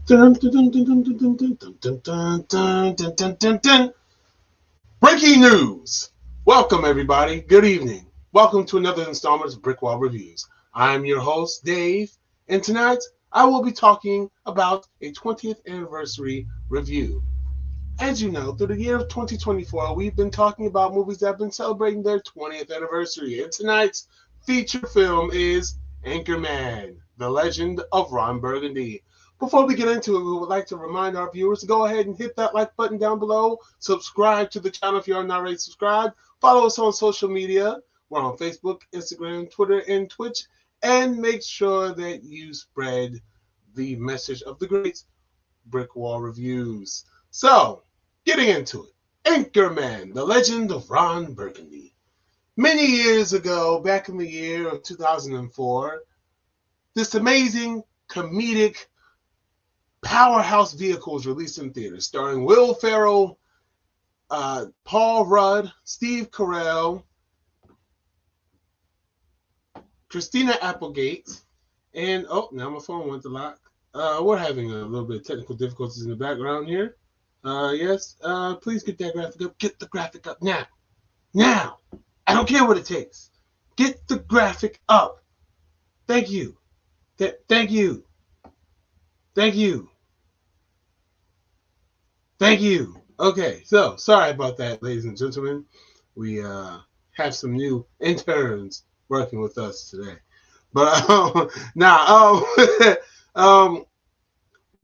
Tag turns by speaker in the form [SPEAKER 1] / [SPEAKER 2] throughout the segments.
[SPEAKER 1] Dun, dun, dun, dun, dun, dun, dun, dun, dun, dun, dun, dun, dun, dun, dun. Breaking news! Welcome, everybody. Good evening. Welcome to another installment of BrickWall Reviews. I'm your host, Dave, and tonight I will be talking about a 20th anniversary review. As you know, through the year of 2024, we've been talking about movies that have been celebrating their 20th anniversary, and tonight's feature film is Anchorman, The Legend of Ron Burgundy. Before we get into it, we would like to remind our viewers to go ahead and hit that like button down below, subscribe to the channel if you are not already subscribed, follow us on social media. We're on Facebook, Instagram, Twitter, and Twitch, and make sure that you spread the message of the great BrickWall Reviews. So, getting into it. Anchorman, The Legend of Ron Burgundy. Many years ago, back in the year of 2004, this amazing comedic powerhouse vehicle was released in theaters, starring Will Ferrell, Paul Rudd, Steve Carell, Christina Applegate, and now my phone went to lock. We're having a little bit of technical difficulties in the background here. Yes, please get that graphic up. Get the graphic up now. Now. I don't care what it takes. Get the graphic up. Thank you. Thank you. Thank you. Thank you. Okay, so sorry about that, ladies and gentlemen. We have some new interns working with us today. But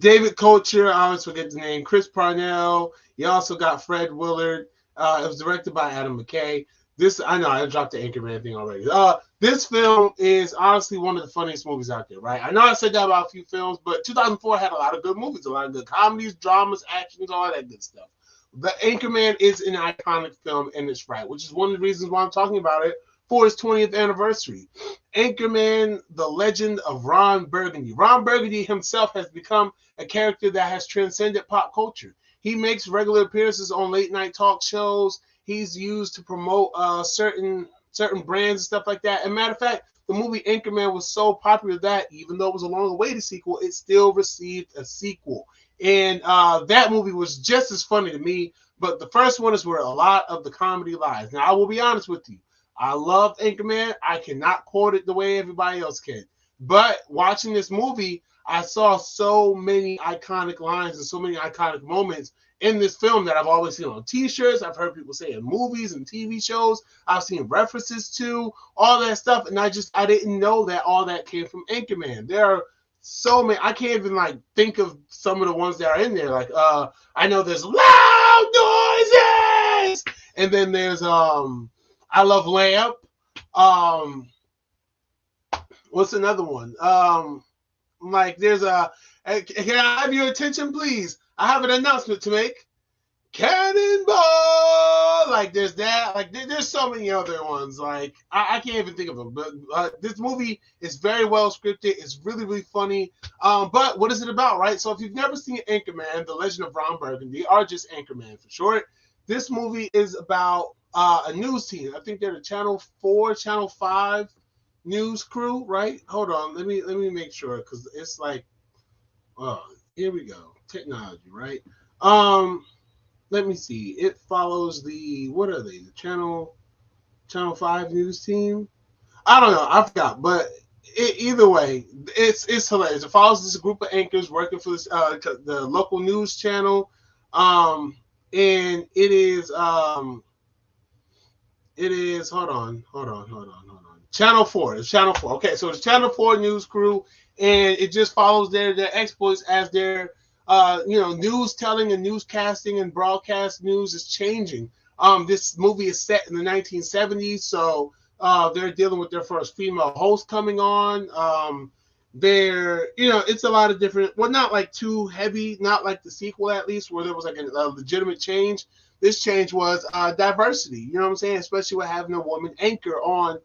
[SPEAKER 1] David Kocher, I always forget the name, Chris Parnell. You also got Fred Willard. It was directed by Adam McKay. I know I dropped the Anchorman thing already. This film is honestly one of the funniest movies out there, right? I know I said that about a few films, but 2004 had a lot of good movies, a lot of good comedies, dramas, actions, all that good stuff. The Anchorman is an iconic film in its right, which is one of the reasons why I'm talking about it for its 20th anniversary. Anchorman, The Legend of Ron Burgundy. Ron Burgundy himself has become a character that has transcended pop culture. He makes regular appearances on late night talk shows. He's used to promote certain brands and stuff like that. And matter of fact, the movie Anchorman was so popular that even though it was a long-awaited sequel, it still received a sequel. And that movie was just as funny to me. But the first one is where a lot of the comedy lies. Now, I will be honest with you. I loved Anchorman. I cannot quote it the way everybody else can. But watching this movie, I saw so many iconic lines and so many iconic moments in this film that I've always seen on t-shirts. I've heard people say in movies and TV shows. I've seen references to all that stuff, and I didn't know that all that came from Anchorman. There are so many. I can't even think of some of the ones that are in there. I know there's loud noises, and then there's I Love Lamp. What's another one? There's can I have your attention, please? I have an announcement to make. Cannonball! There's that. There's so many other ones. I can't even think of them. But this movie is very well scripted. It's really, really funny. But what is it about, right? So if you've never seen Anchorman, The Legend of Ron Burgundy, or just Anchorman for short, this movie is about a news team. I think they're the Channel 4, Channel 5 news crew, right? Hold on. Let me make sure, because it's here we go. Technology, right? Let me see. It follows what are they? The Channel 5 news team? I don't know. I forgot. But either way, it's hilarious. It follows this group of anchors working for this, the local news channel. And it is hold on. Channel 4. It's Channel 4. Okay, so it's Channel 4 news crew, and it just follows their exploits as their news telling and newscasting and broadcast news is changing. This movie is set in the 1970s, so they're dealing with their first female host coming on. It's a lot of different, not too heavy, not like the sequel at least, where there was a legitimate change. This change was diversity, you know what I'm saying? Especially with having a woman anchor on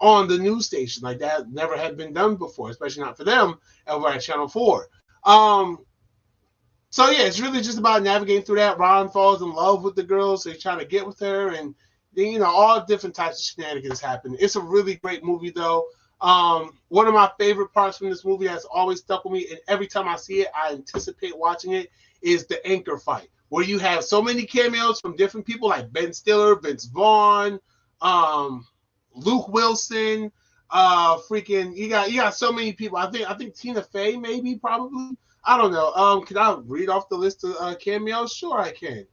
[SPEAKER 1] the news station. That never had been done before, especially not for them over at Channel 4. So yeah, it's really just about navigating through that. Ron falls in love with the girl, so he's trying to get with her, and then all different types of shenanigans happen. It's a really great movie, though. One of my favorite parts from this movie that's always stuck with me, and every time I see it, I anticipate watching it, is the anchor fight, where you have so many cameos from different people like Ben Stiller, Vince Vaughn, um, Luke Wilson, freaking you got so many people. I think Tina Fey maybe probably. I don't know. Can I read off the list of cameos? Sure, I can.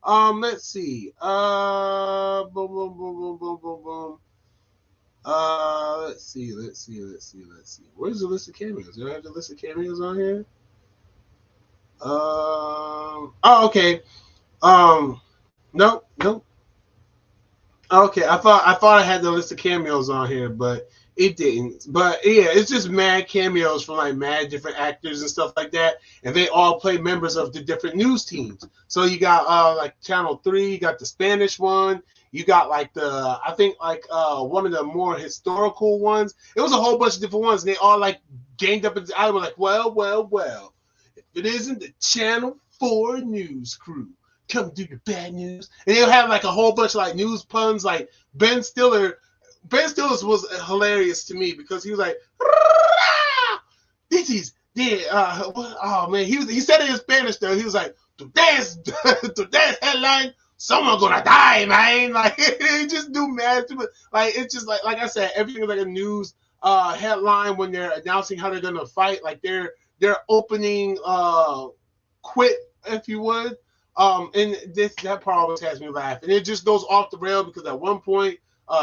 [SPEAKER 1] Let's see. Boom, boom, boom, boom, boom, boom, boom. Let's see. Where's the list of cameos? Do I have the list of cameos on here? Oh, okay. Nope, nope. Okay, I thought I had the list of cameos on here, but it didn't. But yeah, it's just mad cameos from like mad different actors and stuff like that, and they all play members of the different news teams. So you got like Channel 3, you got the Spanish one, you got like the I think like one of the more historical ones. It was a whole bunch of different ones, and they all like ganged up. I was like, well. If it isn't the Channel 4 news crew, come do the bad news. And they'll have like a whole bunch of like news puns. Like Ben Stiller. Ben Stiller's was hilarious to me because he was like, this is yeah, oh man, he said it in Spanish though. He was like, today's headline, someone gonna die, man. Like he just do mad stupid. Like it's just like I said, everything is like a news headline when they're announcing how they're gonna fight. Like their opening quit, if you would. And that part always has me laugh, and it just goes off the rail because at one point,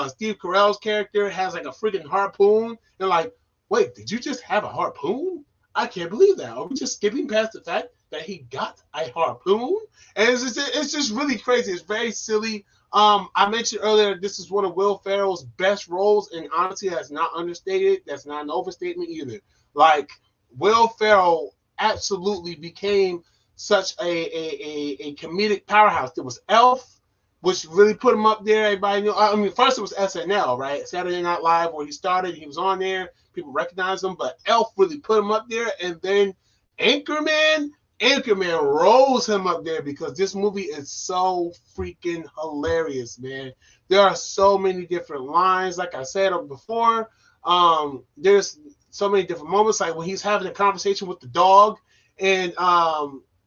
[SPEAKER 1] Steve Carell's character has like a freaking harpoon, and like, wait, did you just have a harpoon? I can't believe that. Are we just skipping past the fact that he got a harpoon? And it's just really crazy. It's very silly. I mentioned earlier this is one of Will Ferrell's best roles, and honestly, that's not understated. That's not an overstatement either. Like Will Ferrell absolutely became such a comedic powerhouse. There was Elf, which really put him up there. Everybody knew. I mean, first it was SNL, right? Saturday Night Live, where he started. He was on there. People recognized him, but Elf really put him up there. And then Anchorman rose him up there because this movie is so freaking hilarious, man. There are so many different lines. Like I said before, there's so many different moments. Like when he's having a conversation with the dog, and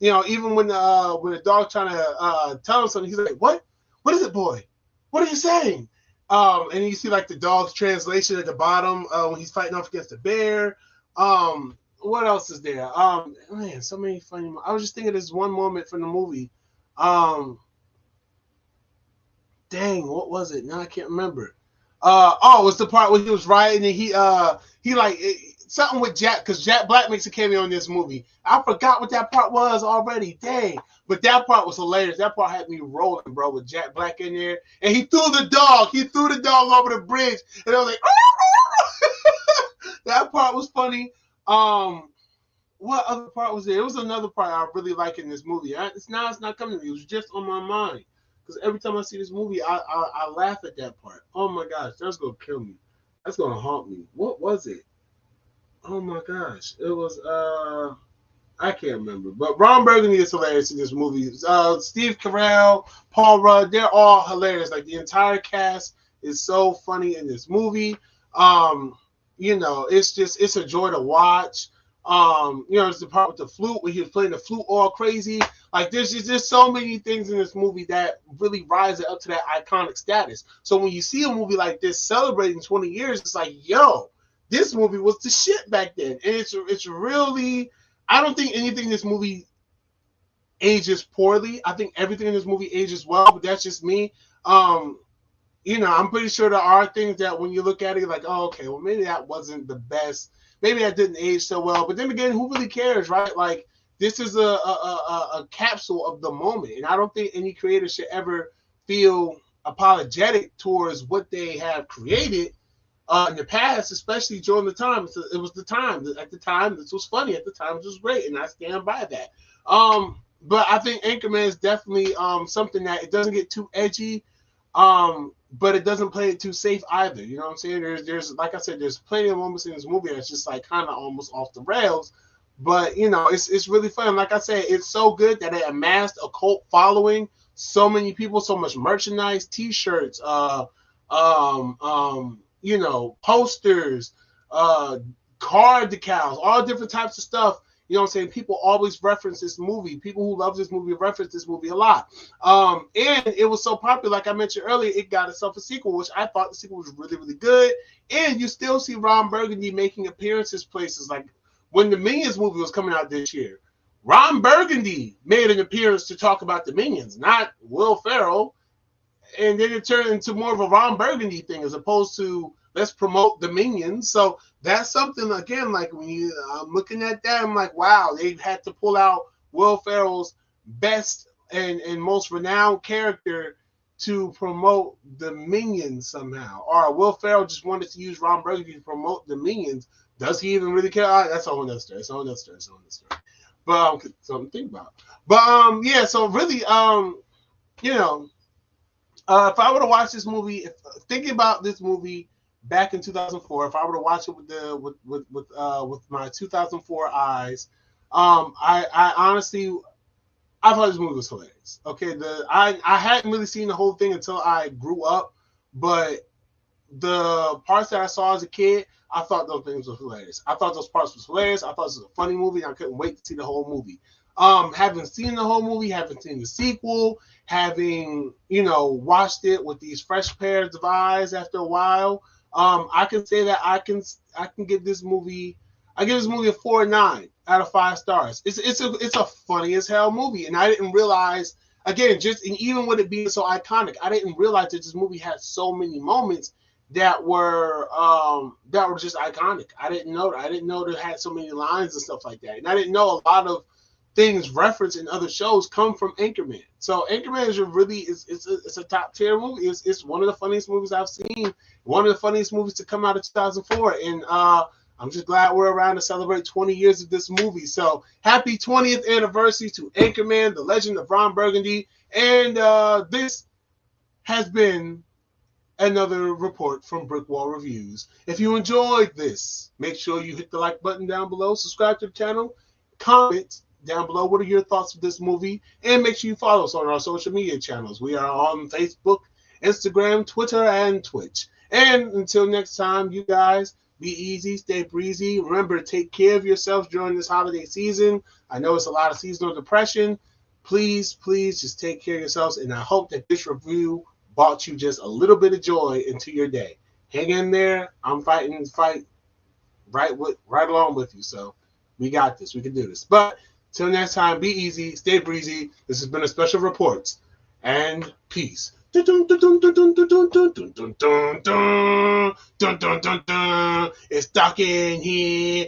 [SPEAKER 1] even when the dog trying to tell him something, he's like, "What? What is it, boy? What are you saying?" And you see like the dog's translation at the bottom when he's fighting off against the bear. What else is there? Man, so many funny. I was just thinking of this one moment from the movie. Dang, what was it? Now I can't remember. It was the part where he was riding and he like something with Jack, because Jack Black makes a cameo in this movie. I forgot what that part was already. Dang. But that part was hilarious. That part had me rolling, bro, with Jack Black in there. And he threw the dog. He threw the dog over the bridge. And I was like, that part was funny. What other part was there? It was another part I really like in this movie. It's not coming to me. It was just on my mind. Because every time I see this movie, I laugh at that part. Oh my gosh, that's gonna kill me. That's gonna haunt me. What was it? Oh my gosh, it was I can't remember. But Ron Burgundy is hilarious in this movie. Steve Carell, Paul Rudd, they're all hilarious. Like the entire cast is so funny in this movie. It's a joy to watch. It's the part with the flute where he was playing the flute all crazy. Like there's just so many things in this movie that really rise it up to that iconic status. So when you see a movie like this celebrating 20 years, it's like, yo, this movie was the shit back then. And it's really, I don't think anything in this movie ages poorly. I think everything in this movie ages well, but that's just me. I'm pretty sure there are things that when you look at it, you're like, oh, okay, well, maybe that wasn't the best. Maybe that didn't age so well. But then again, who really cares, right? Like, this is a capsule of the moment. And I don't think any creator should ever feel apologetic towards what they have created in the past, especially during the time. It was the time. At the time, this was funny. At the time, this was great. And I stand by that. But I think Anchorman is definitely something that it doesn't get too edgy. But it doesn't play it too safe either. You know what I'm saying? There's like I said, there's plenty of moments in this movie that's just like kind of almost off the rails. But it's really fun. Like I said, it's so good that it amassed a cult following. So many people, so much merchandise, T-shirts, posters, car decals, all different types of stuff. You know what I'm saying? People always reference this movie. People who love this movie reference this movie a lot. And it was so popular, like I mentioned earlier, it got itself a sequel, which I thought the sequel was really, really good. And you still see Ron Burgundy making appearances places. Like when the Minions movie was coming out this year, Ron Burgundy made an appearance to talk about the Minions, not Will Ferrell. And then it turned into more of a Ron Burgundy thing as opposed to let's promote the Minions. So that's something, again, like when I'm looking at that, I'm like, wow, they had to pull out Will Ferrell's best and most renowned character to promote the Minions somehow. Or Will Ferrell just wanted to use Ron Burgundy to promote the Minions. Does he even really care? That's a whole other story. But something to think about. But yeah, so really, you know, if I were to watch this movie, thinking about this movie back in 2004, if I were to watch it with my 2004 eyes, I honestly, I thought this movie was hilarious. Okay, I hadn't really seen the whole thing until I grew up, but the parts that I saw as a kid, I thought those things were hilarious. I thought those parts was hilarious. I thought this was a funny movie. And I couldn't wait to see the whole movie. Having seen the whole movie, having seen the sequel, having, you know, watched it with these fresh pairs of eyes after a while, I can say that I can give this movie, I give this movie a 4.9 out of 5 stars. It's a funny as hell movie, and I didn't realize, again, and even with it being so iconic, I didn't realize that this movie had so many moments that were just iconic. I didn't know it had so many lines and stuff like that, and I didn't know a lot of things referenced in other shows come from Anchorman. So Anchorman is it's a top tier movie. It's one of the funniest movies I've seen. One of the funniest movies to come out of 2004, and I'm just glad we're around to celebrate 20 years of this movie. So happy 20th anniversary to Anchorman, the legend of Ron Burgundy, and this has been another report from BrickWall Reviews. If you enjoyed this, make sure you hit the like button down below, subscribe to the channel, comment down below what are your thoughts of this movie, and make sure you follow us on our social media channels. We are on Facebook, Instagram, Twitter, and Twitch. And until next time, you guys, be easy, stay breezy. Remember to take care of yourselves during this holiday season. I know it's a lot of seasonal depression. Please, please just take care of yourselves, and I hope that this review brought you just a little bit of joy into your day. Hang in there. I'm fighting the fight right along with you. So we got this. We can do this. But till next time, be easy, stay breezy. This has been a special report, and peace. It's dark in here.